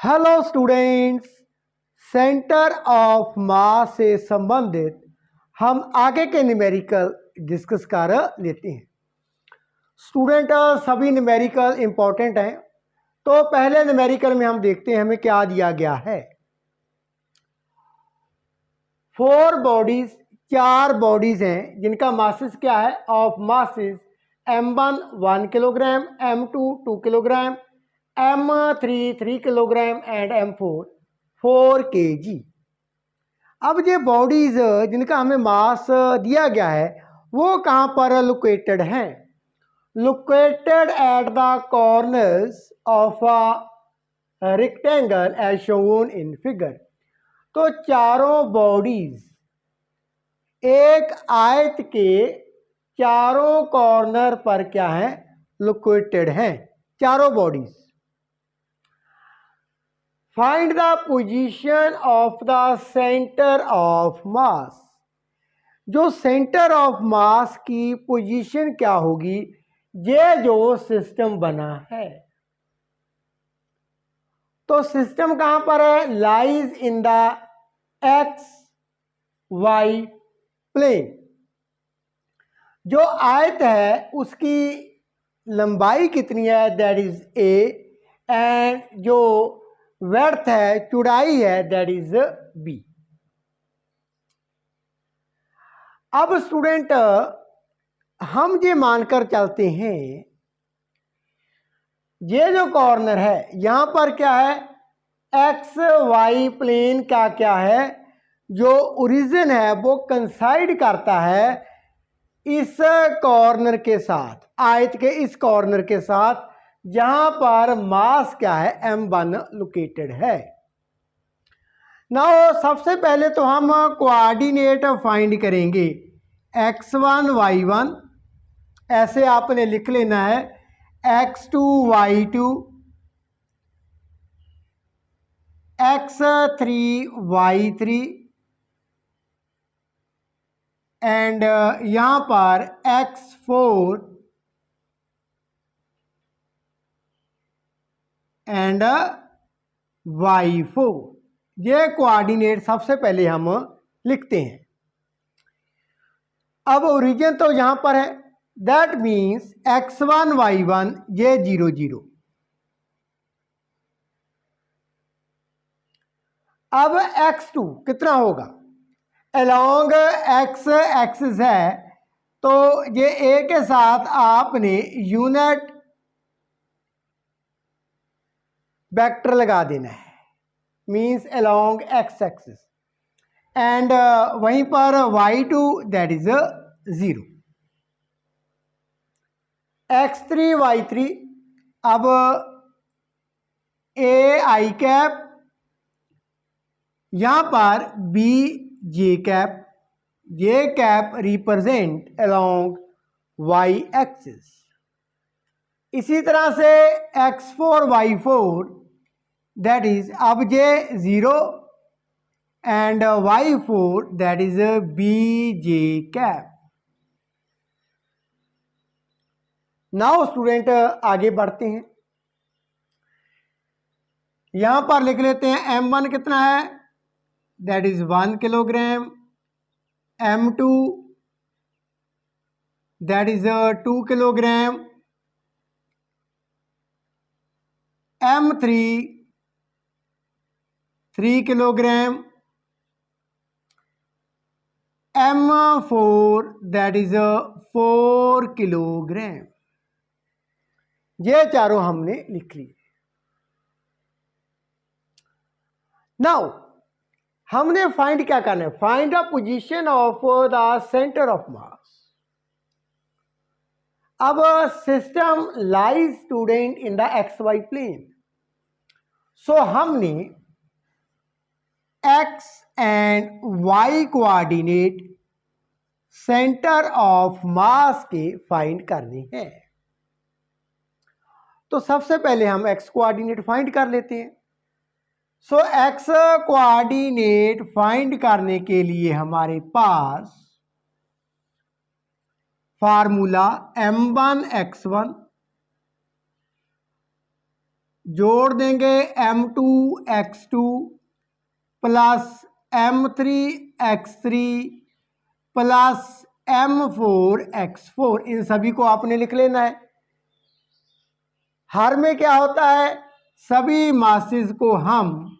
Hello students, centre of मास से संबंधित हम आगे के न्यूमेरिकल डिस्कस कर लेते हैं। स्टूडेंट सभी न्यूमेरिकल इंपॉर्टेंट हैं, तो पहले न्यूमेरिकल में हम देखते हैं हमें क्या दिया गया है। 4 बॉडीज, 4 बॉडीज हैं जिनका मासेस क्या है, of masses m1 1 kilogram, m2 2 kilogram, m3 3 kilogram and m4 4 kg। अब ये बॉडीज जिनका हमें मास दिया गया है वो कहाँ पर लोकेटेड हैं? Located at the corners of a rectangle as shown in figure. तो चारों बॉडीज एक आयत के चारों कॉर्नर पर क्या है, लोकेटेड हैं चारों bodies. Find the position of the centre of मास। जो सेंटर ऑफ मास की पोजीशन क्या होगी, ये जो सिस्टम बना है, तो सिस्टम कहां पर है? Lies in the X Y plane. जो आयत है उसकी लंबाई कितनी है, दैट इज ए, एंड जो वर्थ है, चौड़ाई है, दैट इज बी। अब स्टूडेंट हम ये मानकर चलते हैं ये जो कॉर्नर है यहां पर क्या है, एक्स वाई प्लेन का क्या है, जो ओरिजिन है वो कंसाइड करता है इस कॉर्नर के साथ, आयत के इस कॉर्नर के साथ जहां पर मास क्या है, m1 लोकेटेड है। नाउ सबसे पहले तो हम कोऑर्डिनेट फाइंड करेंगे, x1 y1 ऐसे आपने लिख लेना है, x2 y2 x3 y3 and यहां पर x4 एंड y4। ये कोऑर्डिनेट सबसे पहले हम लिखते हैं। अब ओरिजिन तो यहां पर है, दैट मीन्स x1 y1 ये 0 0। अब x2 कितना होगा, अलोंग x एक्सिस है तो ये a के साथ आपने यूनिट वेक्टर लगा देना है, means along x axis, and वहीं पर y2 that is 0। x3 y3 अब a आई कैप, यहां पर b J cap, J cap represent along y axis. इसी तरह से x4 y4 दैट इज अब J 0 and y4 that is B J cap. Now student आगे बढ़ते हैं, यहां पर लिख लेते हैं m1 कितना है, that is 1 kilogram, m2 that is 2 kilogram, m3 3 kilogram, m4 that is 4 kilogram. ये चारों हमने लिख लिए। नाउ हमने फाइंड क्या करना है, find the position of the centre of mass. अब system lies student in the X Y plane, so हमने X and Y coordinate centre of mass के फाइंड करने हैं। तो सबसे पहले हम एक्स कोऑर्डिनेट फाइंड कर लेते हैं। सो एक्स कोऑर्डिनेट फाइंड करने के लिए हमारे पास फार्मूला m1 x1 जोड़ देंगे m2x2 plus m3x3 plus m4x4, इन सभी को आपने लिख लेना है। हर में क्या होता है, सभी मासेस को हम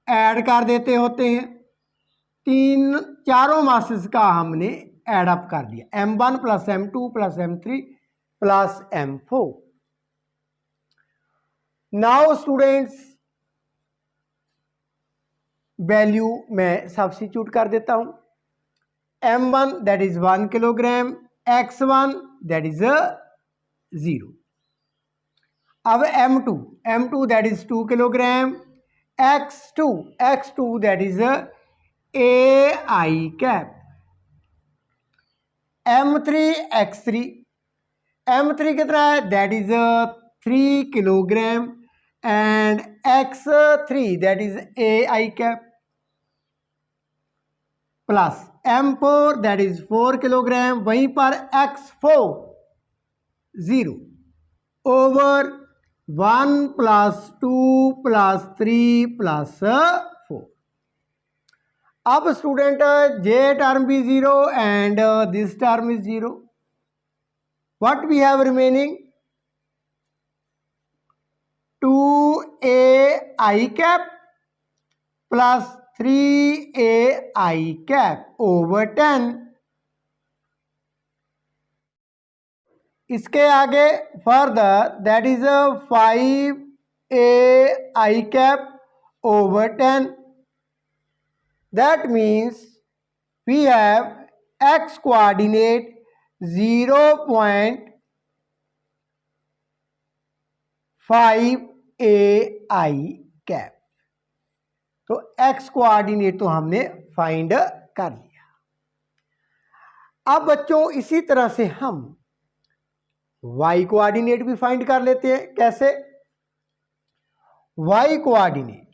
ऐड कर देते होते हैं। चारों मासेस का हमने ऐड अप कर दिया, m1 plus m2 plus m3 plus m4। Now students, value मैं सब्स्टिट्यूट कर देता हूं। m1 that is 1 kilogram, x1 that is 0। अब m2 that is 2 kilogram, x2 that is ai cap, m3 कितना है, that is 3 kilogram and x3 that is ai cap, plus m4 that is 4 kilogram, वहीं पर x4 0 over 1 plus 2 plus 3 plus 4। अब student जे term भी 0 and this term is 0। What we have remaining, 2ai cap plus 3ai cap over 10। इसके आगे further that is 5ai cap over 10। That means we have x coordinate 0.5ai cap. तो x coordinate तो हमने find कर लिया। अब बच्चों इसी तरह से हम y कोऑर्डिनेट भी फाइंड कर लेते हैं। कैसे, y कोऑर्डिनेट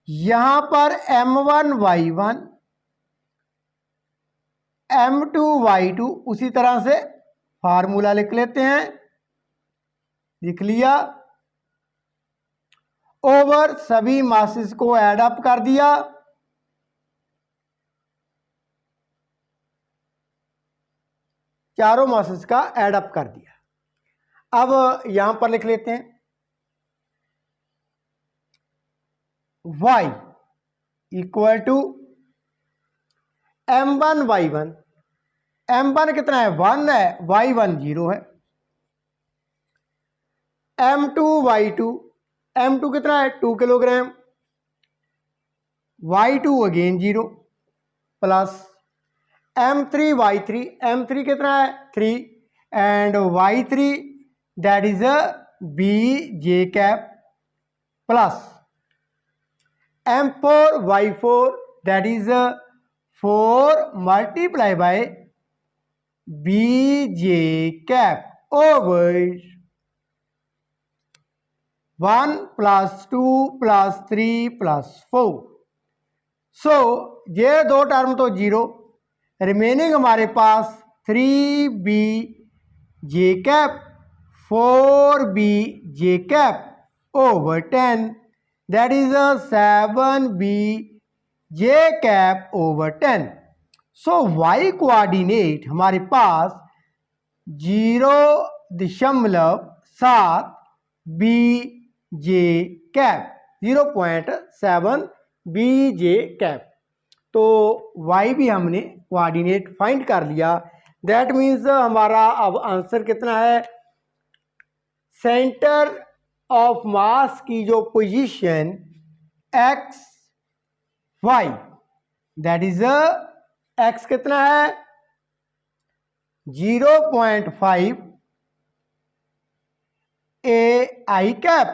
यहां पर m1 y1 m2 y2, उसी तरह से फार्मूला लिख लेते हैं, लिख लिया, ओवर सभी मासेस को ऐड अप कर दिया, चारों मासेस का ऐड अप कर दिया। अब यहां पर लिख लेते हैं y equal to m1 y1, m1 कितना है, 1 है, y1 0 है, m2 y2, m2 कितना है, 2 kilogram, y2 again 0, plus m3 y3, m3 कितना है, 3 and y3 that is bj cap, plus m4 y4 that is 4 multiply by bj cap over 1 plus 2 plus 3 plus 4। सो ये दो टर्म तो 0, remaining हमारे पास 3bj cap 4bj cap over 10 that is 7bj cap over 10। So y coordinate हमारे पास 0.7 bj cap, 0.7 bj cap. तो y भी हमने coordinate find कर लिया। दैट मीन्स हमारा अब आंसर कितना है, सेंटर ऑफ मास की जो position x y, that is x कितना है, 0.5 ai cap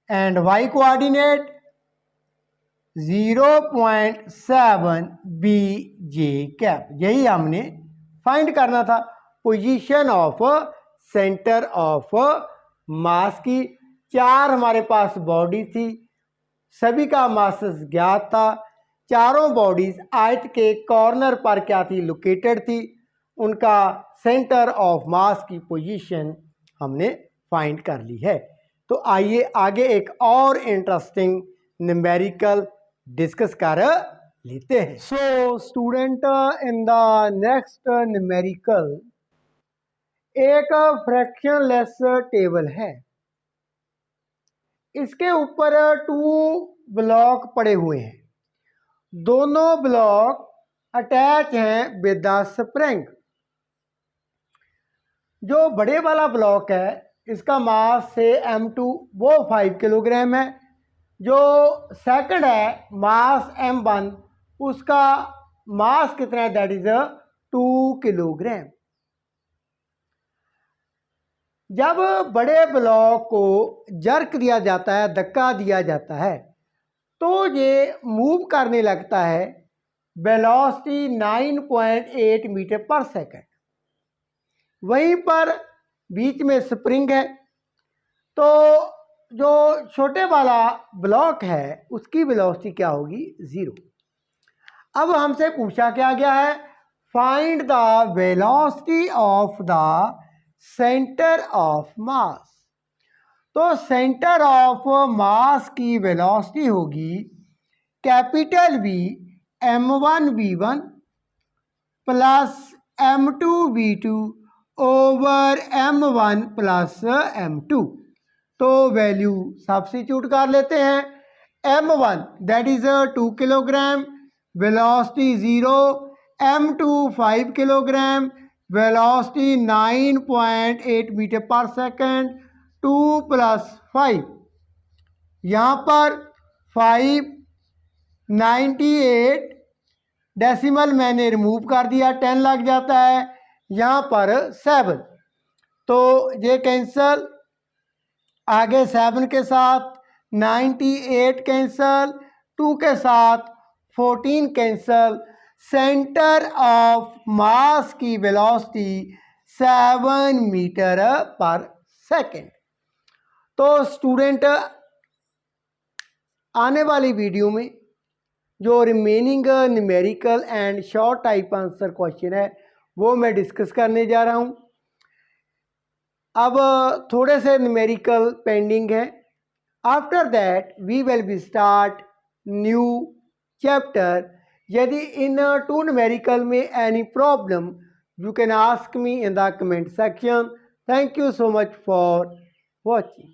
and y coordinate 0.7 bj cap. यही हमने फाइंड करना था, position of centre of mass की। चार हमारे पास बॉडी थी, सभी का मास ज्ञात था, चारों बॉडीज आयत के कॉर्नर पर क्या थी, लोकेटेड थी, उनका सेंटर ऑफ मास की पोजीशन हमने फाइंड कर ली है। तो आइए आगे एक और इंटरेस्टिंग न्यूमेरिकल डिस्कस कर लेते हैं। So student, in the next numerical एक फ्रैक्शनलेस टेबल है। इसके ऊपर 2 ब्लॉक पड़े हुए हैं। दोनों ब्लॉक अटैच हैं विद द स्प्रिंग। जो बड़े वाला ब्लॉक है इसका मास से M2 वो 5 किलोग्राम है। जो सेकंड है मास M1 उसका मास कितना है, दैट इज 2 किलोग्राम। जब बड़े ब्लॉक को जर्क दिया जाता है, धक्का दिया जाता है, तो ये मूव करने लगता है वेलोसिटी 9.8 मीटर पर सेकंड। वहीं पर बीच में स्प्रिंग है, तो जो छोटे वाला ब्लॉक है उसकी वेलोसिटी क्या होगी, 0। अब हमसे पूछा क्या गया है, find the velocity of the centre of mass. तो सेंटर ऑफ मास की वेलोसिटी होगी capital V M1V1 plus M2V2 over M1 plus M2। तो वैल्यू सब्स्टिट्यूट कर लेते हैं। M1 that is 2 kilogram, velocity 0। M2 5 kilogram, velocity 9.8 metre per second. 2 + 5, यहाँ पर 5 98 decimal मैंने रिमूव कर दिया, 10 लग जाता है, यहाँ पर 7, तो ये कैंसल, आगे 7 के साथ 98 कैंसल, 2 के साथ 14 कैंसल। सेंटर ऑफ मास की वेलोसिटी 7 मीटर पर सेकेंड। तो स्टूडेंट, आने वाली वीडियो में जो remaining numerical and short type answer question है वो मैं डिस्कस करने जा रहा हूँ। अब थोड़े से न्यूमेरिकल पेंडिंग है। After that we will be start new chapter. यदि इन 2 न्यूमेरिकल में any problem you can ask me in the comment section. Thank you so much for watching.